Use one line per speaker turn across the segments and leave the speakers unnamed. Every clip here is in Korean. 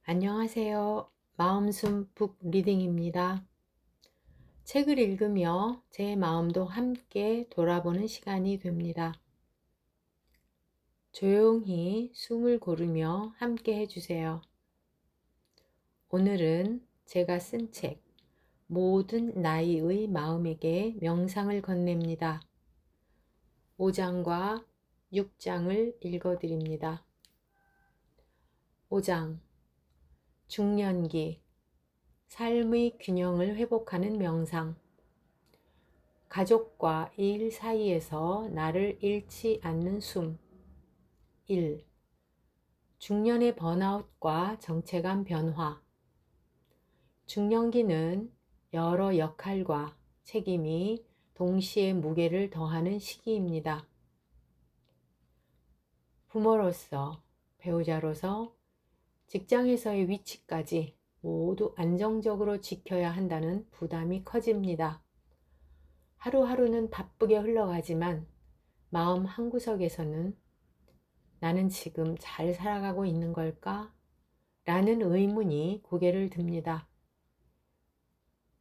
안녕하세요. 마음숨 북 리딩입니다. 책을 읽으며 제 마음도 함께 돌아보는 시간이 됩니다. 조용히 숨을 고르며 함께 해주세요. 오늘은 제가 쓴 책, 모든 나이의 마음에게 명상을 건넵니다. 5장과 6장을 읽어드립니다. 5장, 중년기, 삶의 균형을 회복하는 명상. 가족과 일 사이에서 나를 잃지 않는 숨. 1. 중년의 번아웃과 정체감 변화. 중년기는 여러 역할과 책임이 동시에 무게를 더하는 시기입니다. 부모로서, 배우자로서, 직장에서의 위치까지 모두 안정적으로 지켜야 한다는 부담이 커집니다. 하루하루는 바쁘게 흘러가지만 마음 한구석에서는 나는 지금 잘 살아가고 있는 걸까? 라는 의문이 고개를 듭니다.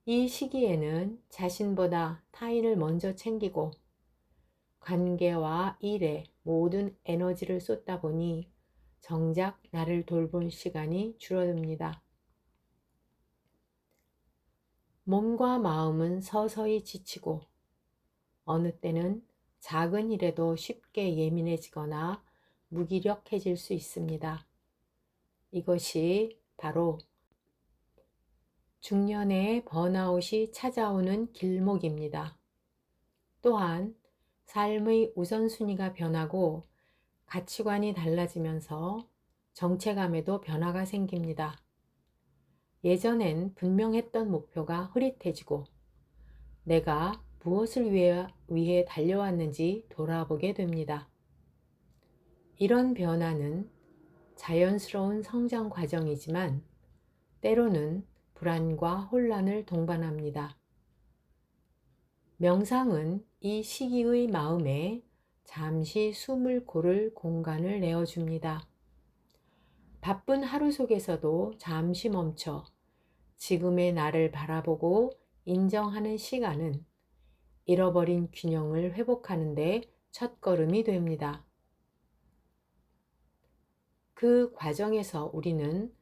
이 시기에는 자신보다 타인을 먼저 챙기고 관계와 일에 모든 에너지를 쏟다 보니 정작 나를 돌볼 시간이 줄어듭니다. 몸과 마음은 서서히 지치고 어느 때는 작은 일에도 쉽게 예민해지거나 무기력해질 수 있습니다. 이것이 바로 중년의 번아웃이 찾아오는 길목입니다. 또한 삶의 우선순위가 변하고 가치관이 달라지면서 정체감에도 변화가 생깁니다. 예전엔 분명했던 목표가 흐릿해지고 내가 무엇을 위해 달려왔는지 돌아보게 됩니다. 이런 변화는 자연스러운 성장 과정이지만 때로는 불안과 혼란을 동반합니다. 명상은 이 시기의 마음에 잠시 숨을 고를 공간을 내어줍니다. 바쁜 하루 속에서도 잠시 멈춰 지금의 나를 바라보고 인정하는 시간은 잃어버린 균형을 회복하는 데 첫걸음이 됩니다. 그 과정에서 우리는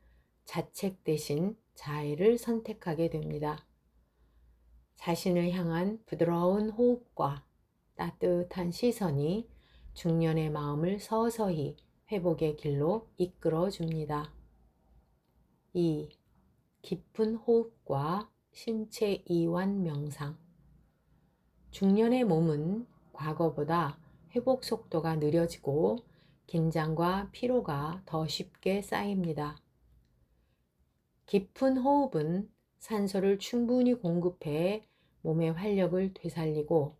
자책 대신 자애를 선택하게 됩니다. 자신을 향한 부드러운 호흡과 따뜻한 시선이 중년의 마음을 서서히 회복의 길로 이끌어 줍니다. 2. 깊은 호흡과 신체 이완 명상. 중년의 몸은 과거보다 회복 속도가 느려지고 긴장과 피로가 더 쉽게 쌓입니다. 깊은 호흡은 산소를 충분히 공급해 몸의 활력을 되살리고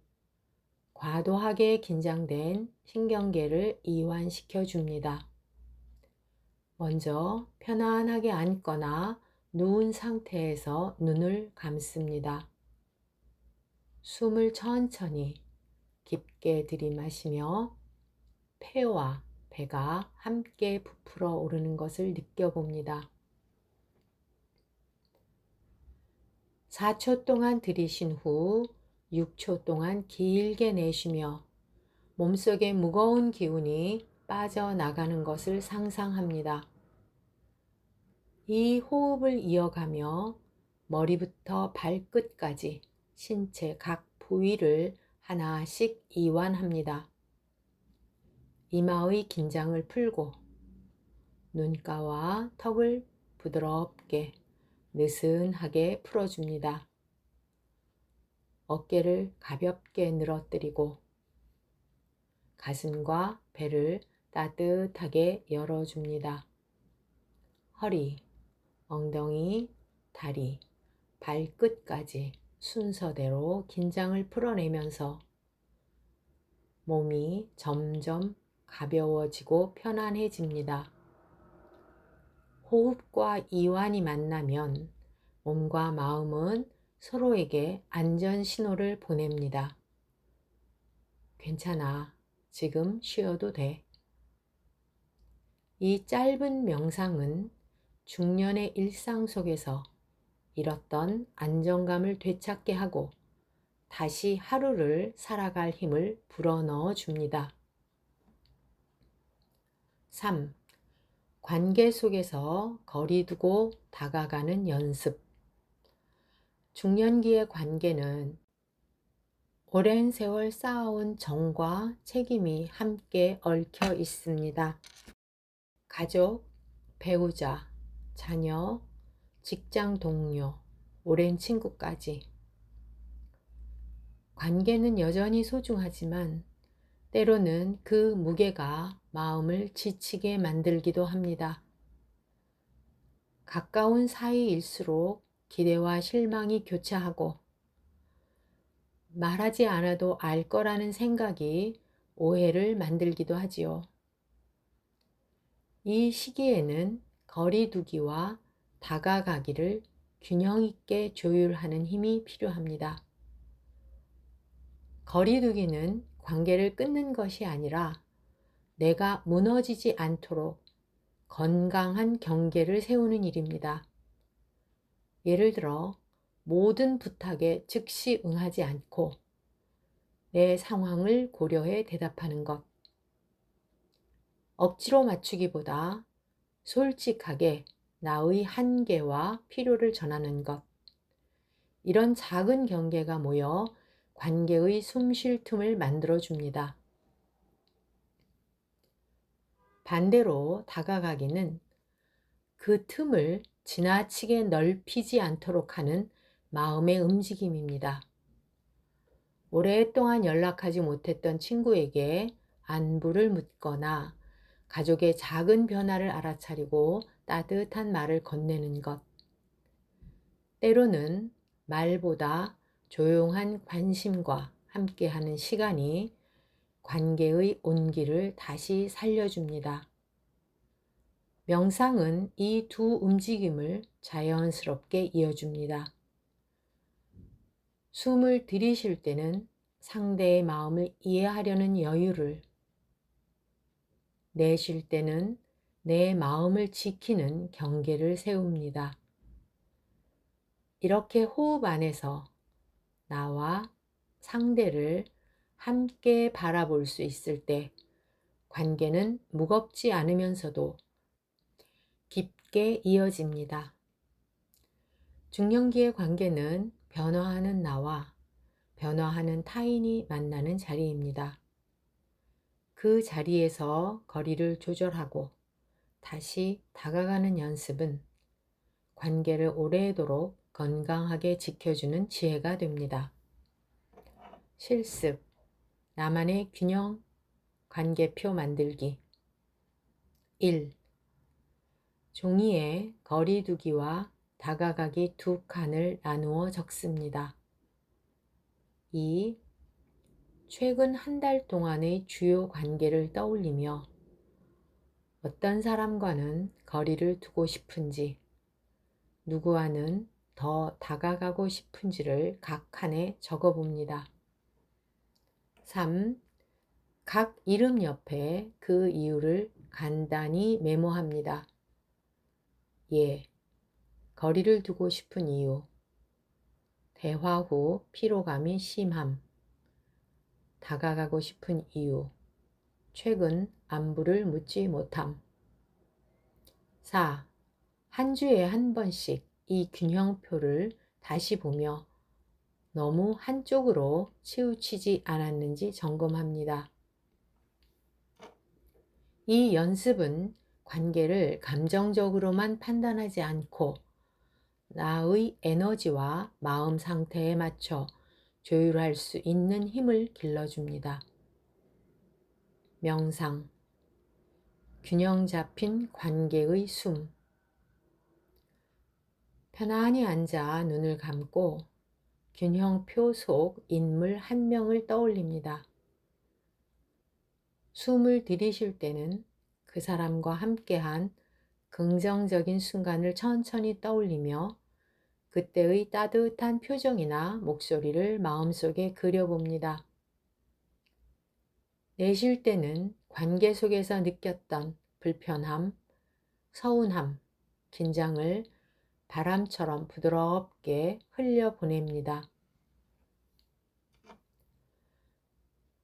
과도하게 긴장된 신경계를 이완시켜 줍니다. 먼저 편안하게 앉거나 누운 상태에서 눈을 감습니다. 숨을 천천히 깊게 들이마시며 폐와 배가 함께 부풀어 오르는 것을 느껴봅니다. 4초 동안 들이신 후 6초 동안 길게 내쉬며 몸속의 무거운 기운이 빠져나가는 것을 상상합니다. 이 호흡을 이어가며 머리부터 발끝까지 신체 각 부위를 하나씩 이완합니다. 이마의 긴장을 풀고 눈가와 턱을 부드럽게 느슨하게 풀어줍니다. 어깨를 가볍게 늘어뜨리고 가슴과 배를 따뜻하게 열어줍니다. 허리, 엉덩이, 다리, 발끝까지 순서대로 긴장을 풀어내면서 몸이 점점 가벼워지고 편안해집니다. 호흡과 이완이 만나면 몸과 마음은 서로에게 안전 신호를 보냅니다. 괜찮아. 지금 쉬어도 돼. 이 짧은 명상은 중년의 일상 속에서 잃었던 안정감을 되찾게 하고 다시 하루를 살아갈 힘을 불어넣어 줍니다. 3. 관계 속에서 거리 두고 다가가는 연습. 중년기의 관계는 오랜 세월 쌓아온 정과 책임이 함께 얽혀 있습니다. 가족, 배우자, 자녀, 직장 동료, 오랜 친구까지. 관계는 여전히 소중하지만 때로는 그 무게가 마음을 지치게 만들기도 합니다. 가까운 사이일수록 기대와 실망이 교차하고 말하지 않아도 알 거라는 생각이 오해를 만들기도 하지요. 이 시기에는 거리두기와 다가가기를 균형 있게 조율하는 힘이 필요합니다. 거리두기는 관계를 끊는 것이 아니라 내가 무너지지 않도록 건강한 경계를 세우는 일입니다. 예를 들어 모든 부탁에 즉시 응하지 않고 내 상황을 고려해 대답하는 것. 억지로 맞추기보다 솔직하게 나의 한계와 필요를 전하는 것. 이런 작은 경계가 모여 관계의 숨 쉴 틈을 만들어 줍니다. 반대로 다가가기는 그 틈을 지나치게 넓히지 않도록 하는 마음의 움직임입니다. 오랫동안 연락하지 못했던 친구에게 안부를 묻거나 가족의 작은 변화를 알아차리고 따뜻한 말을 건네는 것. 때로는 말보다 조용한 관심과 함께하는 시간이 관계의 온기를 다시 살려줍니다. 명상은 이 두 움직임을 자연스럽게 이어줍니다. 숨을 들이쉴 때는 상대의 마음을 이해하려는 여유를, 내쉴 때는 내 마음을 지키는 경계를 세웁니다. 이렇게 호흡 안에서 나와 상대를 함께 바라볼 수 있을 때 관계는 무겁지 않으면서도 깊게 이어집니다. 중년기의 관계는 변화하는 나와 변화하는 타인이 만나는 자리입니다. 그 자리에서 거리를 조절하고 다시 다가가는 연습은 관계를 오래도록 건강하게 지켜주는 지혜가 됩니다. 실습, 나만의 균형 관계표 만들기. 1. 종이에 거리두기와 다가가기 두 칸을 나누어 적습니다. 2. 최근 한 달 동안의 주요 관계를 떠올리며 어떤 사람과는 거리를 두고 싶은지, 누구와는 더 다가가고 싶은지를 각 칸에 적어봅니다. 3. 각 이름 옆에 그 이유를 간단히 메모합니다. 예, 거리를 두고 싶은 이유, 대화 후 피로감이 심함, 다가가고 싶은 이유, 최근 안부를 묻지 못함. 4. 한 주에 한 번씩 이 균형표를 다시 보며 너무 한쪽으로 치우치지 않았는지 점검합니다. 이 연습은 관계를 감정적으로만 판단하지 않고 나의 에너지와 마음 상태에 맞춰 조율할 수 있는 힘을 길러줍니다. 명상, 균형 잡힌 관계의 숨. 편안히 앉아 눈을 감고 균형표 속 인물 한 명을 떠올립니다. 숨을 들이쉴 때는 그 사람과 함께한 긍정적인 순간을 천천히 떠올리며 그때의 따뜻한 표정이나 목소리를 마음속에 그려봅니다. 내쉴 때는 관계 속에서 느꼈던 불편함, 서운함, 긴장을 바람처럼 부드럽게 흘려보냅니다.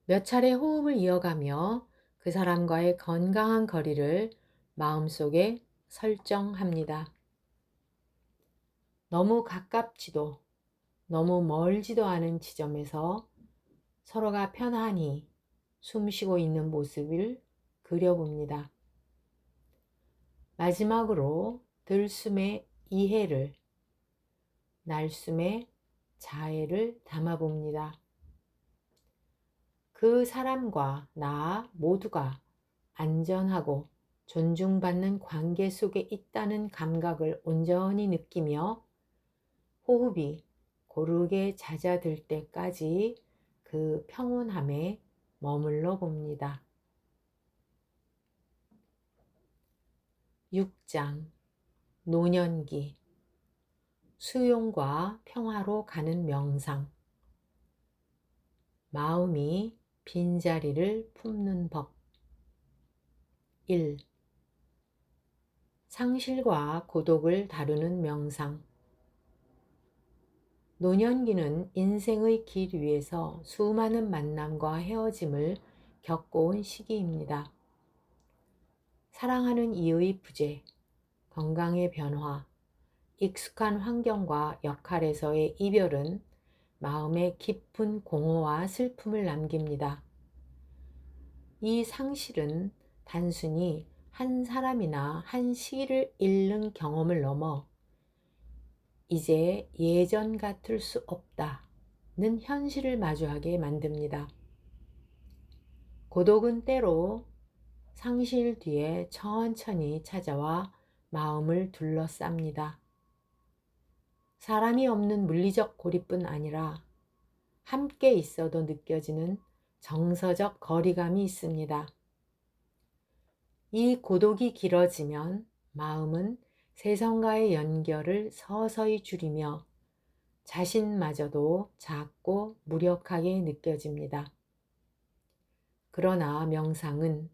몇 차례 호흡을 이어가며 그 사람과의 건강한 거리를 마음속에 설정합니다. 너무 가깝지도 너무 멀지도 않은 지점에서 서로가 편안히 숨 쉬고 있는 모습을 그려봅니다. 마지막으로 들숨에 이해를, 날숨에 자애를 담아봅니다. 그 사람과 나 모두가 안전하고 존중받는 관계 속에 있다는 감각을 온전히 느끼며 호흡이 고르게 잦아들 때까지 그 평온함에 머물러 봅니다. 6장 노년기 수용과 평화로 가는 명상 마음이 빈자리를 품는 법 1. 상실과 고독을 다루는 명상 노년기는 인생의 길 위에서 수많은 만남과 헤어짐을 겪어온 시기입니다. 사랑하는 이의 부재, 건강의 변화, 익숙한 환경과 역할에서의 이별은 마음에 깊은 공허와 슬픔을 남깁니다. 이 상실은 단순히 한 사람이나 한 시기를 잃는 경험을 넘어 이제 예전 같을 수 없다는 현실을 마주하게 만듭니다. 고독은 때로 상실 뒤에 천천히 찾아와 마음을 둘러쌉니다. 사람이 없는 물리적 고립뿐 아니라 함께 있어도 느껴지는 정서적 거리감이 있습니다. 이 고독이 길어지면 마음은 세상과의 연결을 서서히 줄이며 자신마저도 작고 무력하게 느껴집니다. 그러나 명상은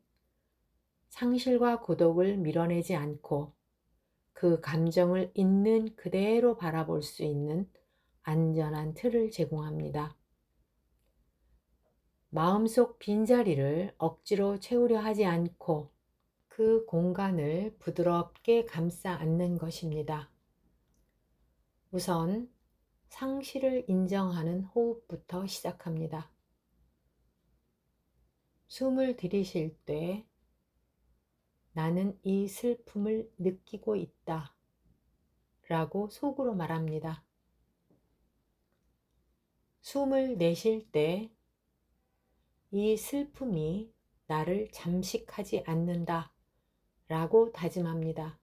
상실과 고독을 밀어내지 않고 그 감정을 있는 그대로 바라볼 수 있는 안전한 틀을 제공합니다. 마음속 빈자리를 억지로 채우려 하지 않고 그 공간을 부드럽게 감싸 안는 것입니다. 우선 상실을 인정하는 호흡부터 시작합니다. 숨을 들이쉴 때 나는 이 슬픔을 느끼고 있다 라고 속으로 말합니다. 숨을 내쉴 때 이 슬픔이 나를 잠식하지 않는다 라고 다짐합니다.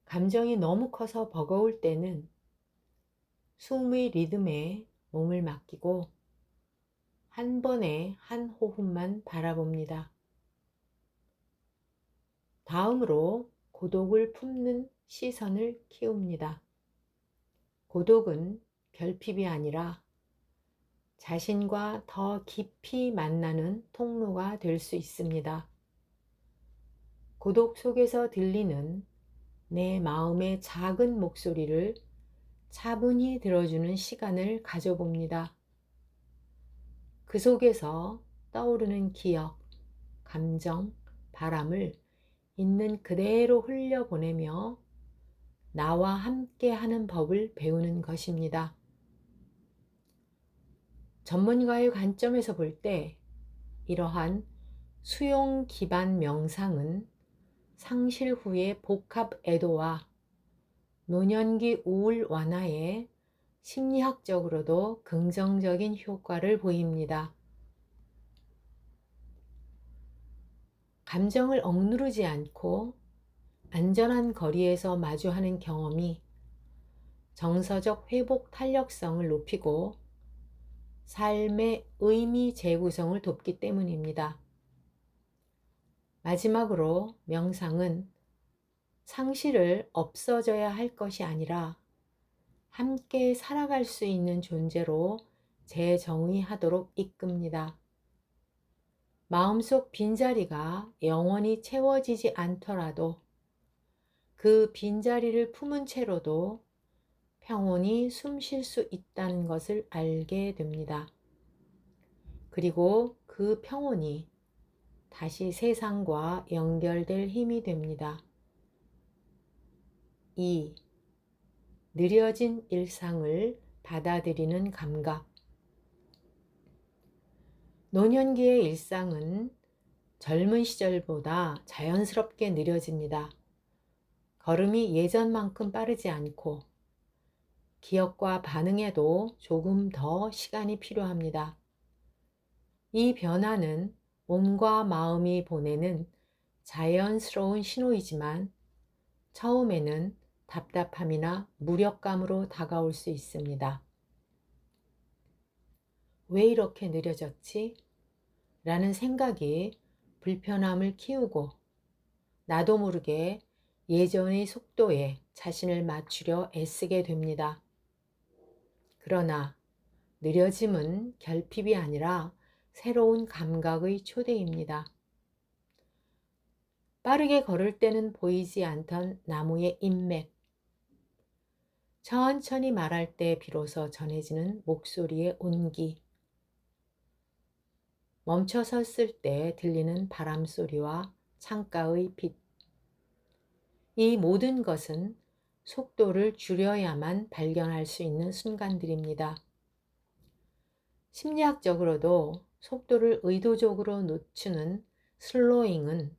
감정이 너무 커서 버거울 때는 숨의 리듬에 몸을 맡기고 한 번에 한 호흡만 바라봅니다. 다음으로 고독을 품는 시선을 키웁니다. 고독은 결핍이 아니라 자신과 더 깊이 만나는 통로가 될 수 있습니다. 고독 속에서 들리는 내 마음의 작은 목소리를 차분히 들어주는 시간을 가져봅니다. 그 속에서 떠오르는 기억, 감정, 바람을 있는 그대로 흘려보내며 나와 함께 하는 법을 배우는 것입니다. 전문가의 관점에서 볼 때 이러한 수용 기반 명상은 상실 후의 복합 애도와 노년기 우울 완화에 심리학적으로도 긍정적인 효과를 보입니다. 감정을 억누르지 않고 안전한 거리에서 마주하는 경험이 정서적 회복 탄력성을 높이고 삶의 의미 재구성을 돕기 때문입니다. 마지막으로 명상은 상실을 없어져야 할 것이 아니라 함께 살아갈 수 있는 존재로 재정의하도록 이끕니다. 마음속 빈자리가 영원히 채워지지 않더라도 그 빈자리를 품은 채로도 평온히 숨 쉴 수 있다는 것을 알게 됩니다. 그리고 그 평온이 다시 세상과 연결될 힘이 됩니다. 2. 느려진 일상을 받아들이는 감각. 노년기의 일상은 젊은 시절보다 자연스럽게 느려집니다. 걸음이 예전만큼 빠르지 않고 기억과 반응에도 조금 더 시간이 필요합니다. 이 변화는 몸과 마음이 보내는 자연스러운 신호이지만 처음에는 답답함이나 무력감으로 다가올 수 있습니다. 왜 이렇게 느려졌지? 라는 생각이 불편함을 키우고 나도 모르게 예전의 속도에 자신을 맞추려 애쓰게 됩니다. 그러나 느려짐은 결핍이 아니라 새로운 감각의 초대입니다. 빠르게 걸을 때는 보이지 않던 나무의 인맥, 천천히 말할 때 비로소 전해지는 목소리의 온기, 멈춰 섰을 때 들리는 바람 소리와 창가의 빛. 이 모든 것은 속도를 줄여야만 발견할 수 있는 순간들입니다. 심리학적으로도 속도를 의도적으로 늦추는 슬로잉은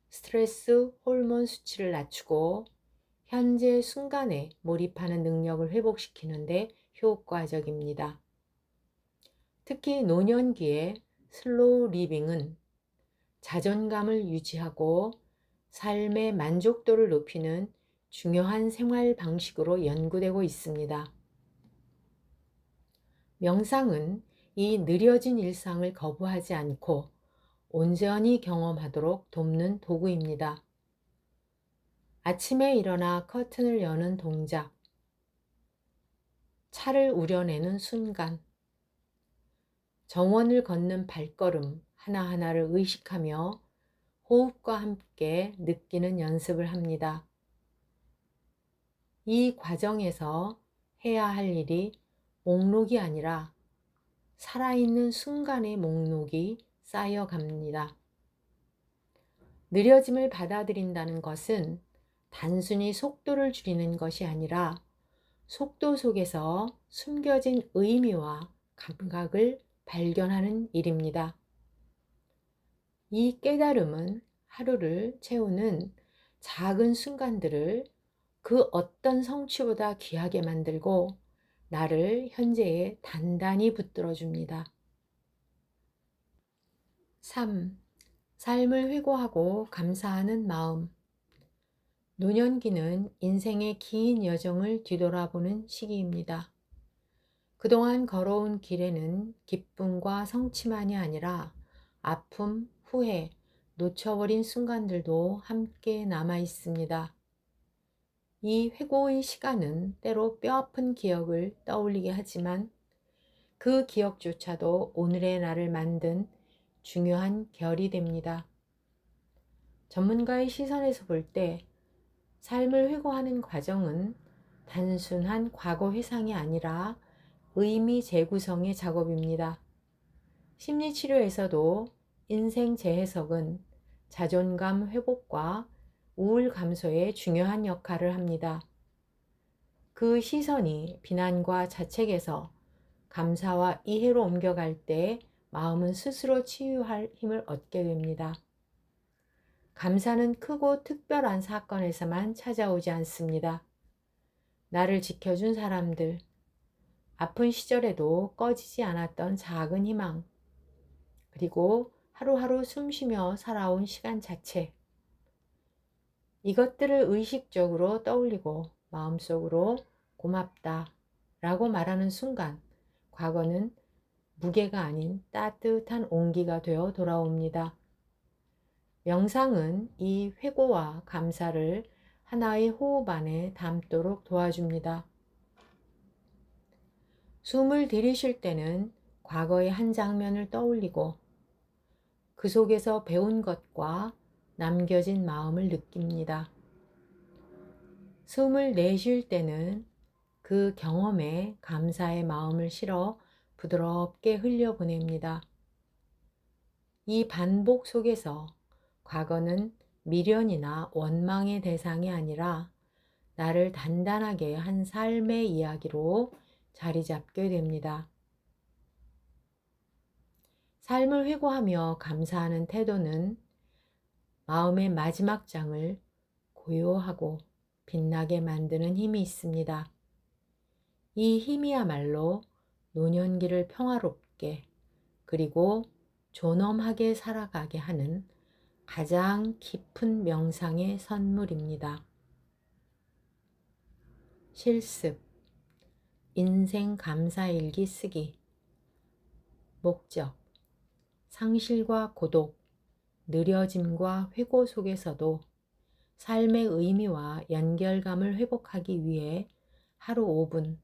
스트레스 호르몬 수치를 낮추고 현재 순간에 몰입하는 능력을 회복시키는데 효과적입니다. 특히 노년기에 슬로우 리빙은 자존감을 유지하고 삶의 만족도를 높이는 중요한 생활 방식으로 연구되고 있습니다. 명상은 이 느려진 일상을 거부하지 않고 온전히 경험하도록 돕는 도구입니다. 아침에 일어나 커튼을 여는 동작, 차를 우려내는 순간, 정원을 걷는 발걸음 하나하나를 의식하며 호흡과 함께 느끼는 연습을 합니다. 이 과정에서 해야 할 일이 목록이 아니라 살아있는 순간의 목록이 쌓여갑니다. 느려짐을 받아들인다는 것은 단순히 속도를 줄이는 것이 아니라 속도 속에서 숨겨진 의미와 감각을 발견하는 일입니다. 이 깨달음은 하루를 채우는 작은 순간들을 그 어떤 성취보다 귀하게 만들고 나를 현재에 단단히 붙들어 줍니다. 3. 삶을 회고하고 감사하는 마음. 노년기는 인생의 긴 여정을 뒤돌아보는 시기입니다. 그동안 걸어온 길에는 기쁨과 성취만이 아니라 아픔, 후회, 놓쳐버린 순간들도 함께 남아 있습니다. 이 회고의 시간은 때로 뼈아픈 기억을 떠올리게 하지만 그 기억조차도 오늘의 나를 만든 중요한 결이 됩니다. 전문가의 시선에서 볼 때 삶을 회고하는 과정은 단순한 과거 회상이 아니라 의미 재구성의 작업입니다. 심리치료에서도 인생 재해석은 자존감 회복과 우울 감소에 중요한 역할을 합니다. 그 시선이 비난과 자책에서 감사와 이해로 옮겨갈 때 마음은 스스로 치유할 힘을 얻게 됩니다. 감사는 크고 특별한 사건에서만 찾아오지 않습니다. 나를 지켜준 사람들, 아픈 시절에도 꺼지지 않았던 작은 희망, 그리고 하루하루 숨쉬며 살아온 시간 자체. 이것들을 의식적으로 떠올리고 마음속으로 고맙다 라고 말하는 순간 과거는 무게가 아닌 따뜻한 온기가 되어 돌아옵니다. 명상은 이 회고와 감사를 하나의 호흡 안에 담도록 도와줍니다. 숨을 들이쉴 때는 과거의 한 장면을 떠올리고 그 속에서 배운 것과 남겨진 마음을 느낍니다. 숨을 내쉴 때는 그 경험에 감사의 마음을 실어 부드럽게 흘려보냅니다. 이 반복 속에서 과거는 미련이나 원망의 대상이 아니라 나를 단단하게 한 삶의 이야기로 자리 잡게 됩니다. 삶을 회고하며 감사하는 태도는 마음의 마지막 장을 고요하고 빛나게 만드는 힘이 있습니다. 이 힘이야말로 노년기를 평화롭게 그리고 존엄하게 살아가게 하는 가장 깊은 명상의 선물입니다. 실습, 인생 감사일기 쓰기. 목적, 상실과 고독, 느려짐과 회고 속에서도 삶의 의미와 연결감을 회복하기 위해 하루 5분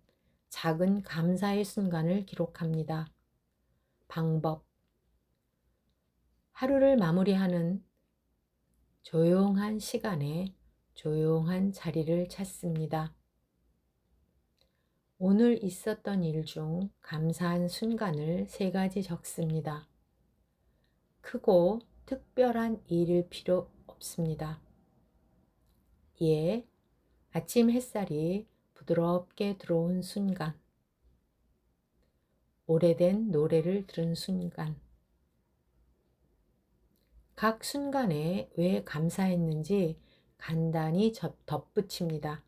작은 감사의 순간을 기록합니다. 방법, 하루를 마무리하는 조용한 시간에 조용한 자리를 찾습니다. 오늘 있었던 일 중 감사한 순간을 3가지 적습니다. 크고 특별한 일일 필요 없습니다. 예, 아침 햇살이 부드럽게 들어온 순간, 오래된 노래를 들은 순간, 각 순간에 왜 감사했는지 간단히 덧붙입니다.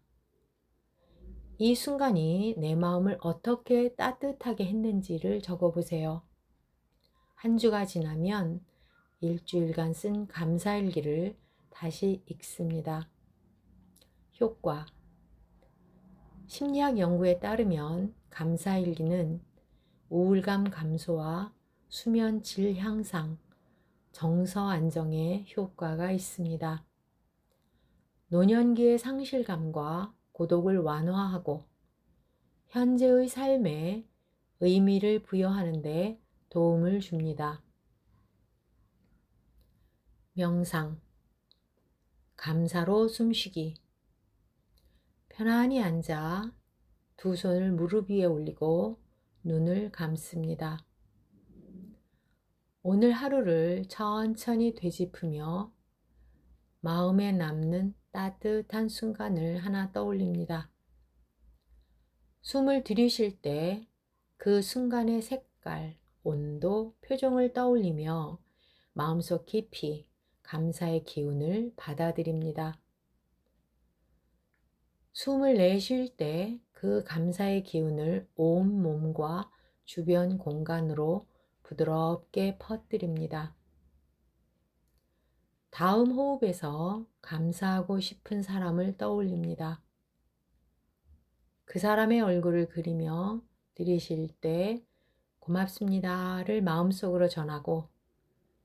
이 순간이 내 마음을 어떻게 따뜻하게 했는지를 적어보세요. 한 주가 지나면 일주일간 쓴 감사일기를 다시 읽습니다. 효과, 심리학 연구에 따르면 감사일기는 우울감 감소와 수면 질 향상, 정서 안정에 효과가 있습니다. 노년기의 상실감과 고독을 완화하고 현재의 삶에 의미를 부여하는 데 도움을 줍니다. 명상, 감사로 숨쉬기. 편안히 앉아 두 손을 무릎 위에 올리고 눈을 감습니다. 오늘 하루를 천천히 되짚으며 마음에 남는 따뜻한 순간을 하나 떠올립니다. 숨을 들이쉴 때 그 순간의 색깔, 온도, 표정을 떠올리며 마음속 깊이 감사의 기운을 받아들입니다. 숨을 내쉴 때 그 감사의 기운을 온 몸과 주변 공간으로 부드럽게 퍼뜨립니다. 다음 호흡에서 감사하고 싶은 사람을 떠올립니다. 그 사람의 얼굴을 그리며 들이쉴 때 고맙습니다를 마음속으로 전하고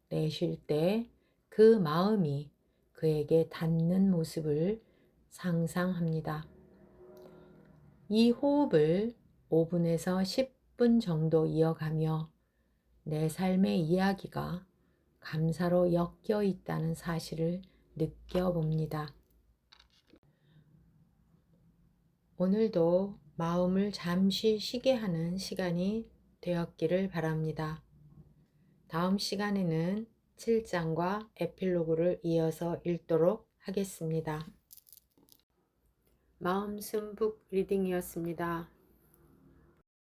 내쉴 때 그 마음이 그에게 닿는 모습을 상상합니다. 이 호흡을 5분에서 10분 정도 이어가며 내 삶의 이야기가 감사로 엮여 있다는 사실을 느껴봅니다. 오늘도 마음을 잠시 쉬게 하는 시간이 되었기를 바랍니다. 다음 시간에는 7장과 에필로그를 이어서 읽도록 하겠습니다. 마음 숨북 리딩이었습니다.